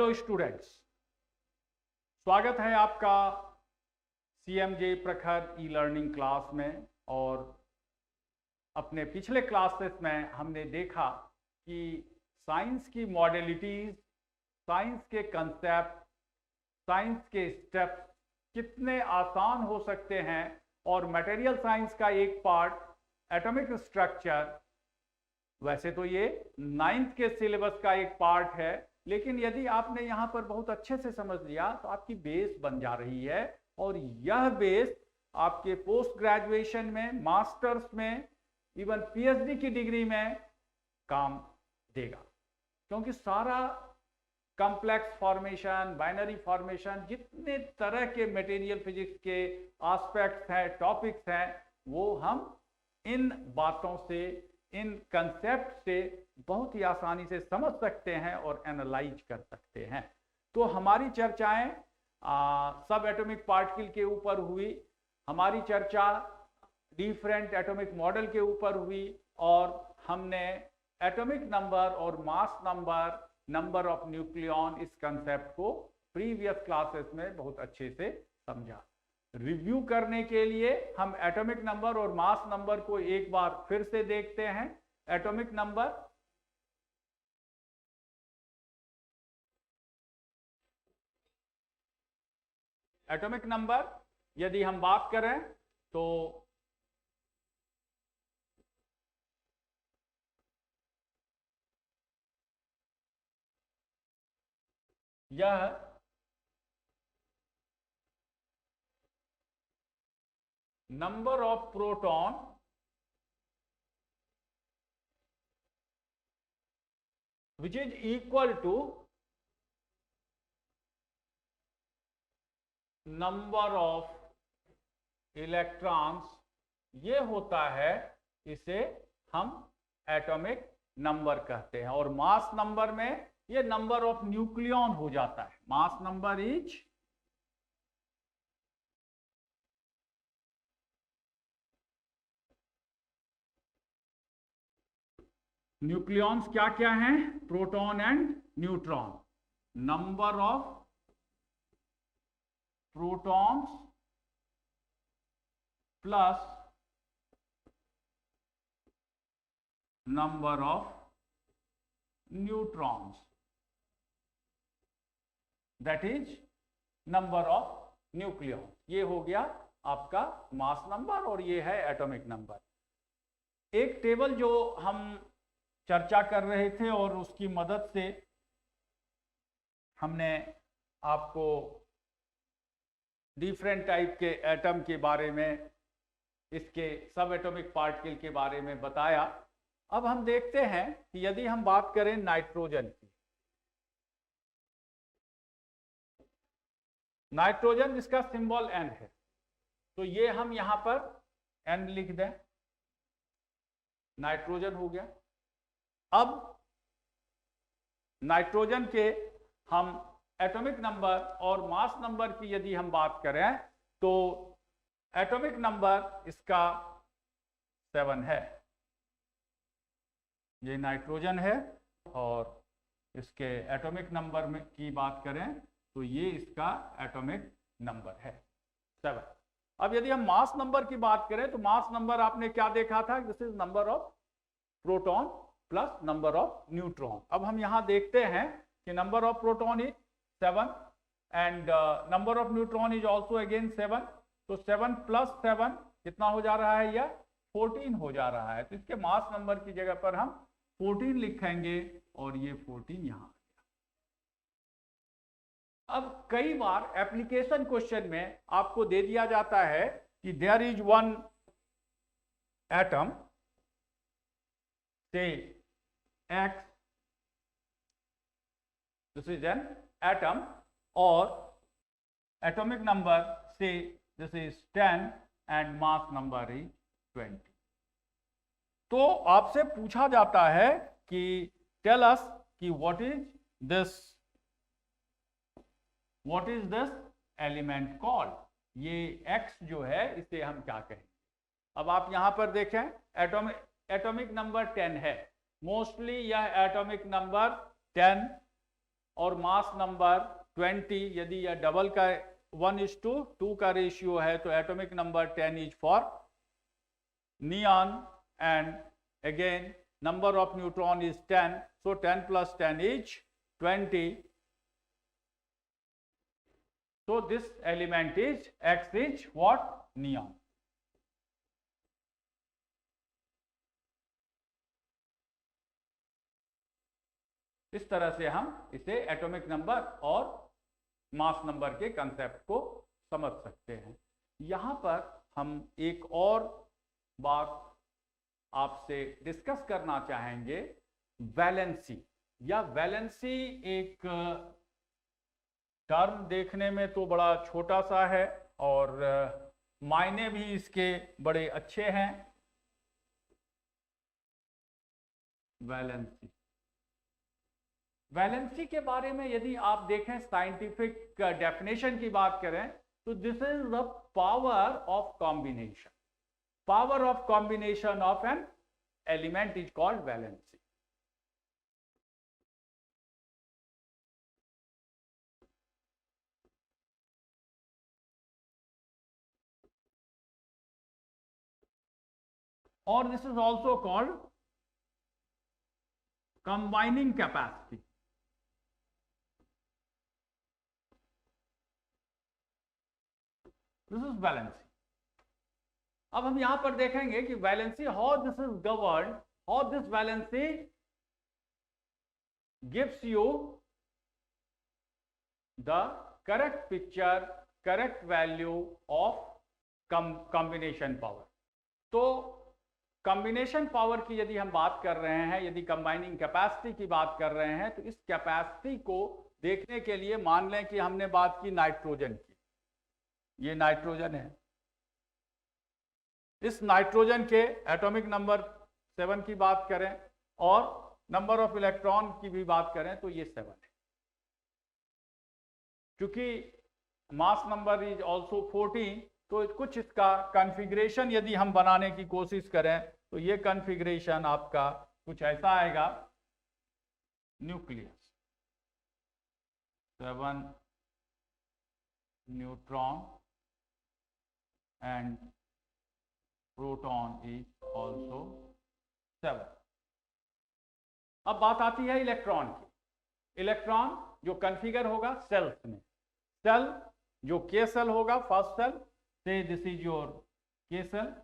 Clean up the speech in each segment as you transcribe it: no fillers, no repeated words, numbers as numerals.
Hello students, स्वागत है आपका CMJ प्रखर ई लर्निंग क्लास में। और अपने पिछले क्लासेस में हमने देखा कि साइंस की मॉडलिटीज, साइंस के कंसेप्ट, साइंस के स्टेप्स कितने आसान हो सकते हैं और मटेरियल साइंस का एक पार्ट एटॉमिक स्ट्रक्चर, वैसे तो ये 9th के सिलेबस का एक पार्ट है, लेकिन यदि आपने यहाँ पर बहुत अच्छे से समझ लिया तो आपकी बेस बन जा रही है। और यह बेस आपके पोस्ट ग्रेजुएशन में, मास्टर्स में, इवन PhD की डिग्री में काम देगा, क्योंकि सारा कॉम्प्लेक्स फॉर्मेशन, बाइनरी फॉर्मेशन, जितने तरह के मटेरियल फिजिक्स के एस्पेक्ट्स हैं, टॉपिक्स हैं, वो हम इन बातों से, इन कंसेप्ट से बहुत ही आसानी से समझ सकते हैं और एनालाइज कर सकते हैं। तो हमारी चर्चाएं सब एटॉमिक पार्टिकल के ऊपर हुई, हमारी चर्चा डिफरेंट एटॉमिक मॉडल के ऊपर हुई, और हमने एटॉमिक नंबर और mass number, number of nucleon, इस कंसेप्ट को प्रीवियस क्लासेस में बहुत अच्छे से समझा। रिव्यू करने के लिए हम एटॉमिक नंबर और मास नंबर को एक बार फिर से देखते हैं। एटॉमिक नंबर यदि हम बात करें तो यह number of proton which is equal to number of electrons, ये होता है, इसे हम एटॉमिक नंबर कहते हैं। और मास नंबर में ये नंबर ऑफ न्यूक्लियॉन हो जाता है। मास नंबर इज न्यूक्लियॉन्स क्या क्या हैं? Proton and neutron. Number of protons plus number of neutrons, that is number of nucleon. ये हो गया आपका मास नंबर और ये है एटॉमिक नंबर। एक टेबल जो हम चर्चा कर रहे थे और उसकी मदद से हमने आपको डिफरेंट टाइप के एटम के बारे में, इसके सब एटॉमिक पार्टिकल के बारे में बताया। अब हम देखते हैं कि यदि हम बात करें नाइट्रोजन की, नाइट्रोजन इसका सिंबल N है, तो ये हम यहां पर N लिख दें, नाइट्रोजन हो गया। अब नाइट्रोजन के हम एटॉमिक नंबर और मास नंबर की यदि हम बात करें तो एटॉमिक नंबर इसका 7 है, ये नाइट्रोजन है, और इसके एटॉमिक नंबर में की बात करें तो ये इसका एटॉमिक नंबर है 7। अब यदि हम मास नंबर की बात करें तो मास नंबर आपने क्या देखा था? This is number of proton plus number of neutron. अब हम यहां देखते हैं कि number of proton is 7 and number of neutron is also again 7। तो 7 प्लस 7 कितना हो जा रहा है? यह 14 हो जा रहा है। तो इसके मास नंबर की जगह पर हम 14 लिखेंगे और ये 14 यहां। अब कई बार एप्लीकेशन क्वेश्चन में आपको दे दिया जाता है कि there is one atom, say X, this is an atom, और atomic number say this is 10 and mass number is 20। तो आपसे पूछा जाता है कि टेल अस कि what is this element called? ये X जो है इसे हम क्या कहें? अब आप यहां पर देखें, एटॉमिक नंबर 10 है, मोस्टली यह एटॉमिक नंबर 10 और मास नंबर 20, यदि यह डबल का 1:2 का रेशियो है तो atomic number 10 is for neon, and again number of neutron is 10, so 10 plus 10 is 20. So this element is X is what? Neon. इस तरह से हम इसे एटॉमिक नंबर और मास नंबर के कंसेप्ट को समझ सकते हैं। यहां पर हम एक और बात आपसे डिस्कस करना चाहेंगे, वैलेंसी। या वैलेंसी एक टर्म देखने में तो बड़ा छोटा सा है और मायने भी इसके बड़े अच्छे हैं। वैलेंसी, वैलेंसी के बारे में यदि आप देखें, साइंटिफिक डेफिनेशन की बात करें तो this is the power of combination. Power of combination of an element is called valency. और this is also called combining capacity. This is valency. अब हम यहां पर देखेंगे कि valency, how this is governed, how this valency gives you the correct picture, correct value of combination power. तो combination power की यदि हम बात कर रहे हैं, यदि कंबाइनिंग कैपेसिटी की बात कर रहे हैं, तो इस कैपेसिटी को देखने के लिए मान लें कि हमने बात की नाइट्रोजन की। ये नाइट्रोजन है। इस नाइट्रोजन के एटॉमिक नंबर 7 की बात करें और नंबर ऑफ इलेक्ट्रॉन की भी बात करें तो ये 7 है। क्योंकि मास नंबर इज ऑल्सो 14, तो कुछ इसका कॉन्फ़िगरेशन यदि हम बनाने की कोशिश करें तो ये कॉन्फ़िगरेशन आपका कुछ ऐसा आएगा। Nucleus, 7 neutron and proton is also 7। अब बात आती है इलेक्ट्रॉन की। इलेक्ट्रॉन जो कॉन्फ़िगर होगा सेल्स में, सेल जो के सेल होगा, first cell, say this is your K cell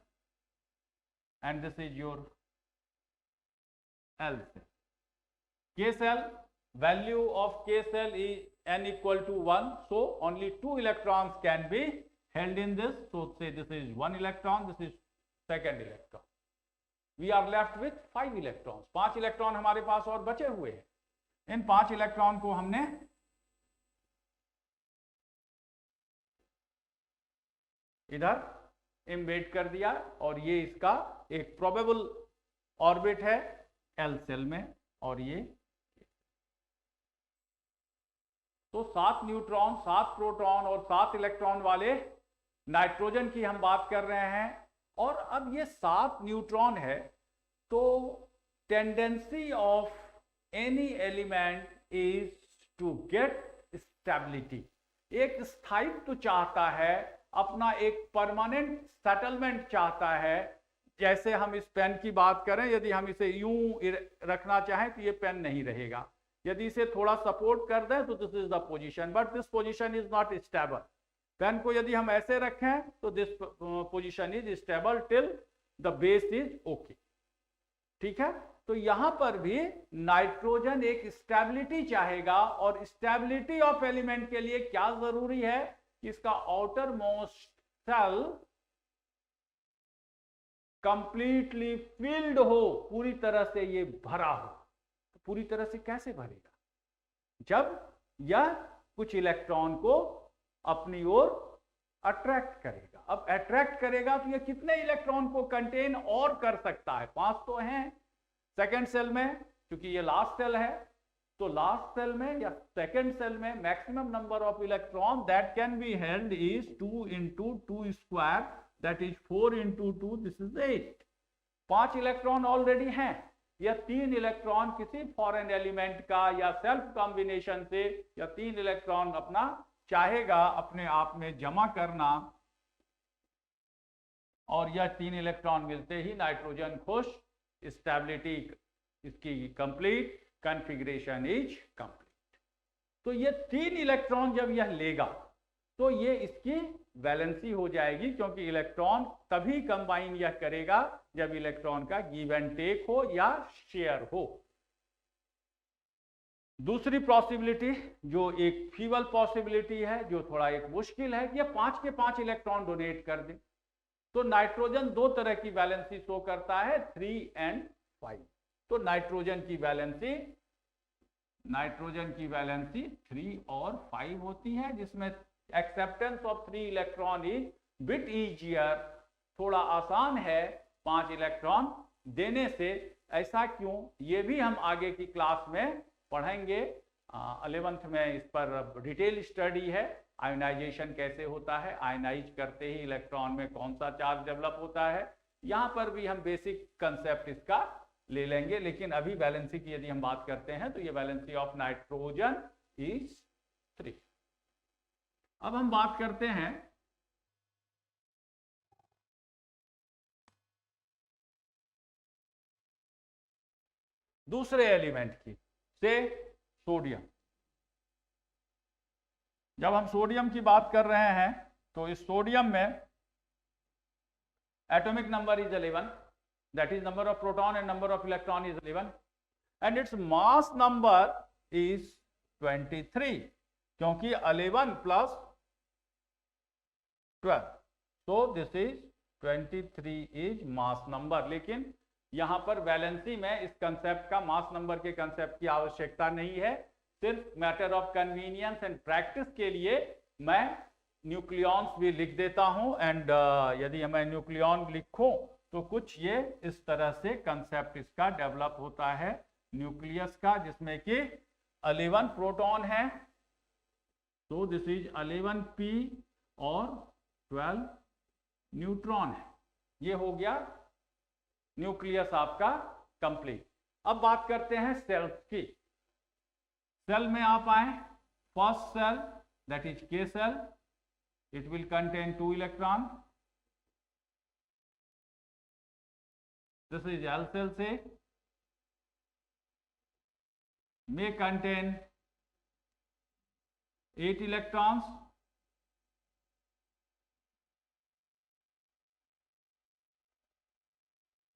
and this is your L cell. K cell, value of K cell is n equal to 1, so only 2 electrons can be held in this. So say this is 1 electron, this is second electron. We are left with 5 electrons. 5 electron हमारे पास और बचे हुए हैं। इन 5 electron को हमने इधर embed कर दिया और ये इसका एक प्रोबेबल ऑर्बिट है एल सेल में, और ये तो 7 न्यूट्रॉन, 7 प्रोटॉन और 7 इलेक्ट्रॉन वाले नाइट्रोजन की हम बात कर रहे हैं। और अब ये 7 न्यूट्रॉन है, तो tendency of any element is to get stability. एक स्थायित्व चाहता है, अपना एक परमानेंट सेटलमेंट चाहता है। जैसे हम इस पेन की बात करें, यदि हम इसे यूं रखना चाहें तो ये पेन नहीं रहेगा। यदि इसे थोड़ा सपोर्ट कर दें तो this is the position, but this position is not stable. Pen को यदि हम ऐसे रखें तो this position is stable till the base is okay. ठीक है, तो यहां पर भी नाइट्रोजन एक स्टेबिलिटी चाहेगा, और स्टेबिलिटी ऑफ एलिमेंट के लिए क्या जरूरी है कि इसका outermost cell completely filled हो, पूरी तरह से ये भरा हो। तो पूरी तरह से कैसे भरेगा? जब यह कुछ इलेक्ट्रॉन को अपनी ओर अट्रैक्ट करेगा। अब अट्रैक्ट करेगा तो यह कितने इलेक्ट्रॉन को कंटेन और कर सकता है? 5 तो हैं सेकेंड सेल में, क्योंकि ये लास्ट सेल है। तो लास्ट सेल में या सेकेंड सेल में maximum number of electron that can be held is 2 into 2 square, that is 4 into 2, this is 8। 5 electron already हैं, यह 3 इलेक्ट्रॉन किसी फॉरेन एलिमेंट का या सेल्फ कॉम्बिनेशन से यह 3 इलेक्ट्रॉन अपना चाहेगा अपने आप में जमा करना, और यह 3 इलेक्ट्रॉन मिलते ही नाइट्रोजन खुश, स्टेबिलिटी इसकी कंप्लीट, कॉन्फ़िगरेशन इज कंप्लीट। तो ये 3 इलेक्ट्रॉन जब यह लेगा तो ये इसकी वैलेंसी हो जाएगी, क्योंकि इलेक्ट्रॉन तभी कंबाइन यह करेगा जब इलेक्ट्रॉन का गिव एंड टेक हो या शेयर हो। दूसरी पॉसिबिलिटी जो एक फीबल पॉसिबिलिटी है, जो थोड़ा एक मुश्किल है, कि यह 5 के 5 इलेक्ट्रॉन डोनेट कर दे। तो नाइट्रोजन 2 तरह की वैलेंसी शो करता है, 3 एंड 5। तो नाइट्रोजन की वैलेंसी 3 और 5 होती है, जिसमें acceptance of 3 electron is bit easier, थोड़ा आसान है 5 इलेक्ट्रॉन देने से। ऐसा क्यों, ये भी हम आगे की क्लास में पढ़ेंगे। 11th में इस पर डिटेल स्टडी है, आयोनाइजेशन कैसे होता है, आयोनाइज करते ही इलेक्ट्रॉन में कौन सा चार्ज डेवलप होता है। यहाँ पर भी हम बेसिक कंसेप्ट इसका ले लेंगे, लेकिन अभी वैलेंसी की यदि हम बात करते हैं तो ये वैलेंसी ऑफ नाइट्रोजन इज 3। अब हम बात करते हैं दूसरे एलिमेंट की, से सोडियम। जब हम सोडियम की बात कर रहे हैं तो इस सोडियम में atomic number is 11, that is number of proton and number of electron is 11, and its mass number is 23, क्योंकि 11 plus 12, so this is 23 is mass number। लेकिन यहां पर वैलेंसी में इस कंसेप्ट का, मास नंबर के कंसेप्ट की आवश्यकता नहीं है, सिर्फ matter of convenience and practice के लिए मैं न्यूक्लियॉन्स भी लिख देता हूं। एंड यदि मैं न्यूक्लियॉन लिखूं तो कुछ ये इस तरह से कंसेप्ट इसका डेवलप होता है न्यूक्लियस का, जिसमें कि 11 प्रोटॉन है, तो दिस इज 11p और 12 न्यूट्रॉन है। ये हो गया न्यूक्लियस आपका कंप्लीट। अब बात करते हैं सेल्स की। सेल में आप आए, first cell that is K cell, it will contain 2 electron. This is L cell say may contain 8 electrons,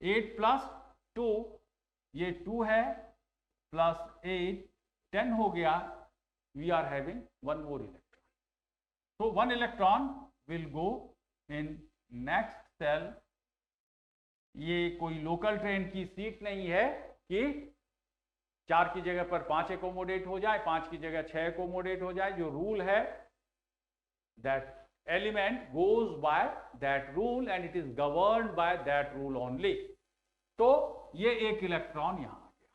eight plus 2, ये 2 है, प्लस 8 10 हो गया। We are having 1 more electron, so 1 electron will go in next cell। ये कोई local train की seat नहीं है कि 4 की जगह पर 5 एकोमोडेट हो जाए, 5 की जगह 6 एकोमोडेट हो जाए। जो रूल है, that element goes by that rule and it is governed by that rule only. तो ये 1 इलेक्ट्रॉन यहां आ गया,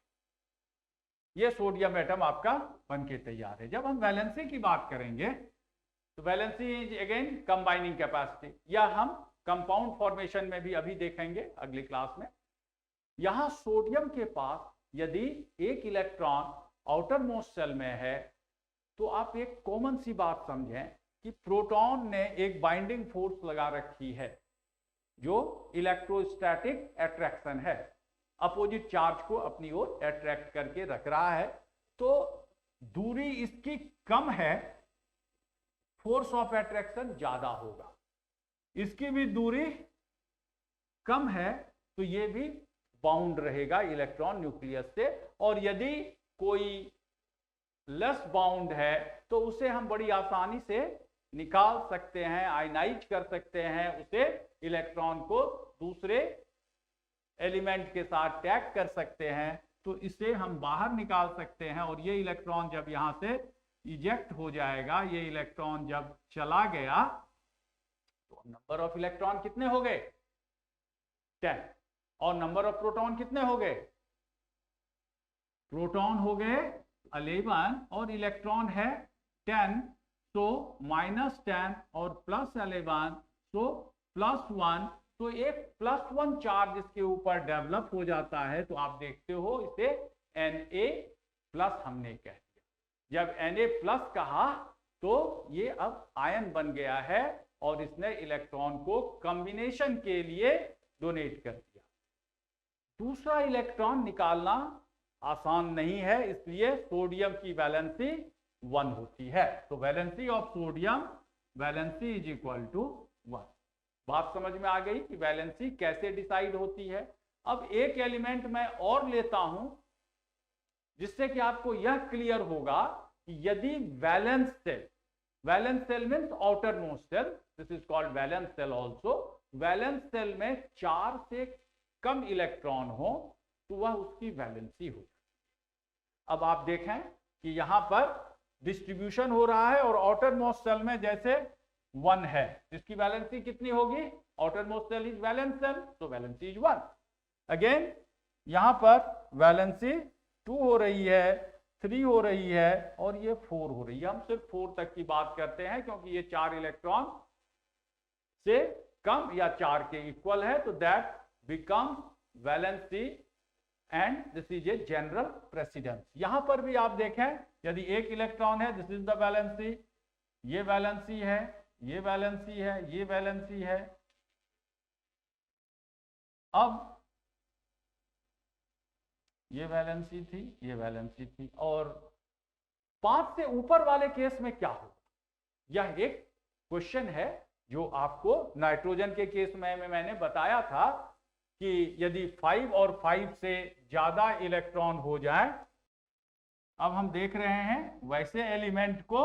ये सोडियम एटम आपका बनके तैयार है। जब हम वैलेंसी की बात करेंगे तो valency is again combining capacity, या हम कंपाउंड फॉर्मेशन में भी अभी देखेंगे अगली क्लास में। यहां सोडियम के पास यदि 1 इलेक्ट्रॉन आउटर मोस्ट सेल में है तो आप एक कॉमन सी बात समझें कि प्रोटॉन ने एक बाइंडिंग फोर्स लगा रखी है जो इलेक्ट्रोस्टैटिक अट्रैक्शन है, अपोजिट चार्ज को अपनी ओर अट्रैक्ट करके रख रहा है। तो दूरी इसकी कम है, फोर्स ऑफ अट्रैक्शन ज्यादा होगा। इसकी भी दूरी कम है तो ये भी बाउंड रहेगा इलेक्ट्रॉन न्यूक्लियस से। और यदि कोई लेस बाउंड है तो उसे हम बड़ी आसानी से निकाल सकते हैं, आयनाइज कर सकते हैं उसे, इलेक्ट्रॉन को दूसरे एलिमेंट के साथ टैग कर सकते हैं, तो इसे हम बाहर निकाल सकते हैं। और ये इलेक्ट्रॉन जब यहां से इजेक्ट हो जाएगा, ये इलेक्ट्रॉन जब चला गया तो नंबर ऑफ इलेक्ट्रॉन कितने हो गए? 10। और नंबर ऑफ प्रोटॉन कितने हो गए? प्रोटॉन हो गए 11 और इलेक्ट्रॉन है 10, तो -10 और +11, तो +1, तो एक +1 चार्ज इसके ऊपर डेवलप हो जाता है, तो आप देखते हो इसे Na+ हमने कह दिया। जब Na+ कहा तो ये अब आयन बन गया है और इसने इलेक्ट्रॉन को कॉम्बिनेशन के लिए डोनेट कर दिया। दूसरा इलेक्ट्रॉन निकालना आसान नहीं है, इसलिए सोडियम की वैलेंसी 1 होती है। तो valency of sodium, valency is equal to 1। बात समझ में आ गई कि वैलेंसी कैसे डिसाइड होती है। अब एक एलिमेंट मैं और लेता हूं जिससे कि आपको यह क्लियर होगा कि यदि valence cell means outermost cell, this is called valence cell also, वैलेंस सेल में 4 से कम इलेक्ट्रॉन हो तो वह उसकी वैलेंसी हो। अब आप देखें कि यहां पर डिस्ट्रीब्यूशन हो रहा है और आउटर मोस्ट सेल में जैसे 1 है, इसकी वैलेंसी कितनी होगी? Outermost cell is valence cell, तो वैलेंसी इज 1। अगेन यहां पर वैलेंसी 2 हो रही है, 3 हो रही है और ये 4 हो रही है। हम सिर्फ 4 तक की बात करते हैं क्योंकि ये 4 इलेक्ट्रॉन से कम या 4 के इक्वल है, तो that becomes valency and this is a general precedence. यहां पर भी आप देखें, यदि एक इलेक्ट्रॉन है, दिस इज द वैलेंसी, ये वैलेंसी है, ये वैलेंसी है, ये वैलेंसी है। अब ये वैलेंसी थी, ये वैलेंसी थी, और 5 से ऊपर वाले केस में क्या होगा? यह एक क्वेश्चन है जो आपको नाइट्रोजन के केस में मैंने बताया था कि यदि 5 और 5 से ज्यादा इलेक्ट्रॉन हो जाए। अब हम देख रहे हैं वैसे एलिमेंट को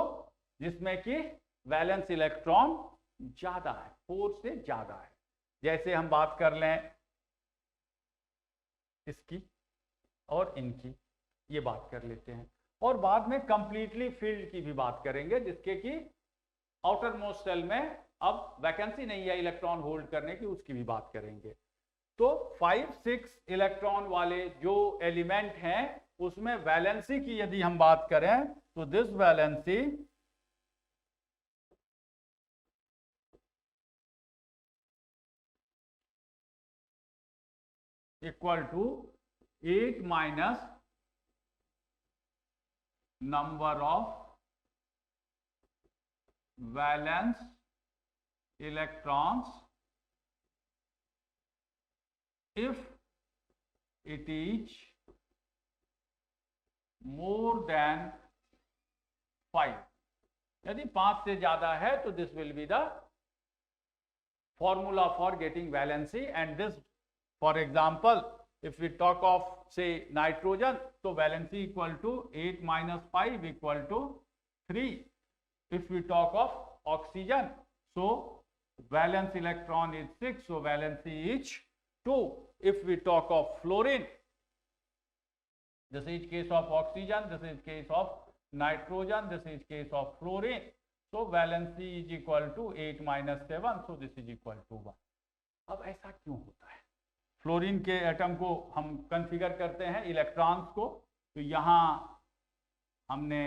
जिसमें कि वैलेंस इलेक्ट्रॉन ज्यादा है, 4 से ज्यादा है। जैसे हम बात कर लें इसकी और इनकी, ये बात कर लेते हैं, और बाद में कंप्लीटली फील्ड की भी बात करेंगे जिसके कि आउटर मोस्ट सेल में अब वैकेंसी नहीं है इलेक्ट्रॉन होल्ड करने की, उसकी भी बात करेंगे। तो 5-6 इलेक्ट्रॉन वाले जो एलिमेंट हैं उसमें वैलेंसी की यदि हम बात करें तो this valency equal to 8 minus number of valence electrons if it is more than 5। यदि 5 से ज्यादा है तो this will be the formula for getting valency, and this, for example, if we talk of say nitrogen, so valency equal to 8 minus 5 equal to 3. If we talk of oxygen, so valence electron is 6, so valency is 2. If we talk of fluorine, this is case of oxygen, this is case of nitrogen, this is case of fluorine, so valency is equal to 8 minus 7, so this is equal to 1. अब ऐसा क्यों होता है? Fluorine के atom को हम configure करते हैं इलेक्ट्रॉन्स को, तो यहां हमने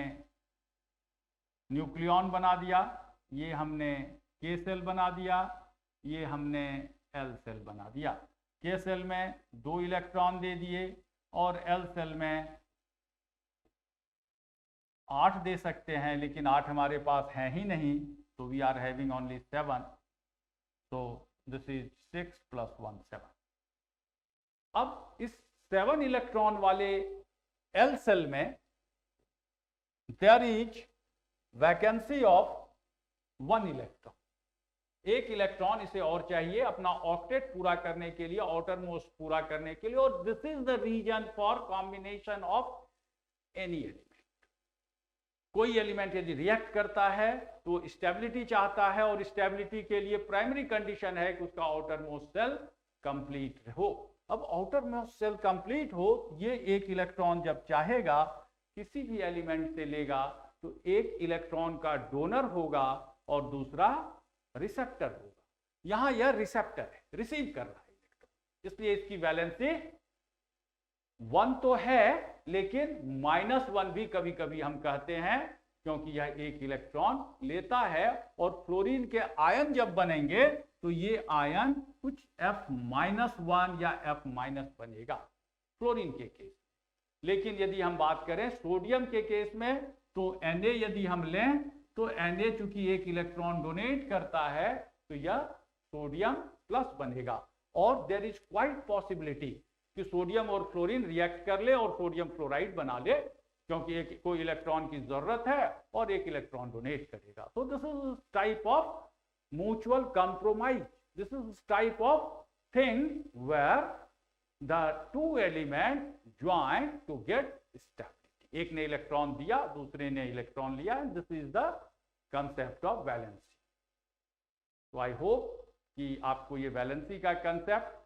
न्यूक्लियॉन बना दिया, ये हमने के सेल बना दिया, ये हमने एल सेल बना दिया। के सेल में 2 इलेक्ट्रॉन दे दिए और एल सेल में 8 दे सकते हैं, लेकिन 8 हमारे पास है ही नहीं, तो वी आर हैविंग ओनली 7, तो दिस इज 6 प्लस 1 7। अब इस 7 इलेक्ट्रॉन वाले एल सेल में there is vacancy of 1 electron, एक इलेक्ट्रॉन इसे और चाहिए अपना ऑक्टेट पूरा करने के लिए, आउटर मोस्ट पूरा करने के लिए, और this is the reason for combination of any element. कोई एलिमेंट यदि रिएक्ट करता है तो स्टेबिलिटी चाहता है, और स्टेबिलिटी के लिए प्राइमरी कंडीशन है कि उसका आउटर मोस्ट सेल कंप्लीट हो। अब आउटर मोस्ट सेल कंप्लीट हो, ये एक इलेक्ट्रॉन जब चाहेगा किसी भी एलिमेंट से लेगा तो एक इलेक्ट्रॉन का डोनर होगा और दूसरा रिसेप्टर होगा। यहां यह रिसेप्टर है, रिसीव कर रहा है इलेक्ट्रॉन, इसलिए इसकी वैलेंसी 1 तो है, लेकिन -1 भी कभी कभी हम कहते हैं, क्योंकि यह एक इलेक्ट्रॉन लेता है। और फ्लोरीन के आयन जब बनेंगे तो ये आयन कुछ F-1 या F- बनेगा फ्लोरीन के केस। लेकिन यदि हम बात करें सोडियम के केस में, तो Na यदि हम लें तो Na चूंकि एक इलेक्ट्रॉन डोनेट करता है तो यह सोडियम प्लस बनेगा। और देयर इज क्वाइट पॉसिबिलिटी कि सोडियम और फ्लोरीन रिएक्ट कर ले और सोडियम फ्लोराइड बना ले, क्योंकि एक कोई इलेक्ट्रॉन की जरूरत है और एक इलेक्ट्रॉन डोनेट करेगा। तो this is type of mutual compromise, this is type of thing where the two element join to get stability. एक ने इलेक्ट्रॉन दिया, दूसरे ने इलेक्ट्रॉन लिया, this is the concept of valency. तो आई होप कि आपको ये वैलेंसी का कंसेप्ट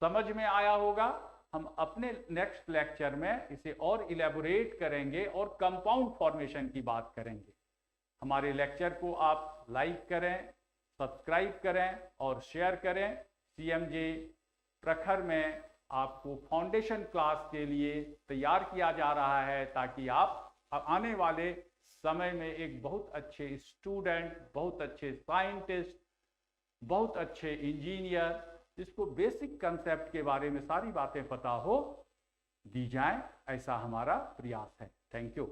समझ में आया होगा। हम अपने नेक्स्ट लेक्चर में इसे और इलेबोरेट करेंगे और कंपाउंड फॉर्मेशन की बात करेंगे। हमारे लेक्चर को आप लाइक करें, सब्सक्राइब करें और शेयर करें। सीएमजे प्रखर में आपको फाउंडेशन क्लास के लिए तैयार किया जा रहा है, ताकि आप आने वाले समय में एक बहुत अच्छे स्टूडेंट, बहुत अच्छे साइंटिस्ट, बहुत अच्छे इंजीनियर, जिसको बेसिक कंसेप्ट के बारे में सारी बातें पता हो, दी जाएं, ऐसा हमारा प्रयास है। Thank you.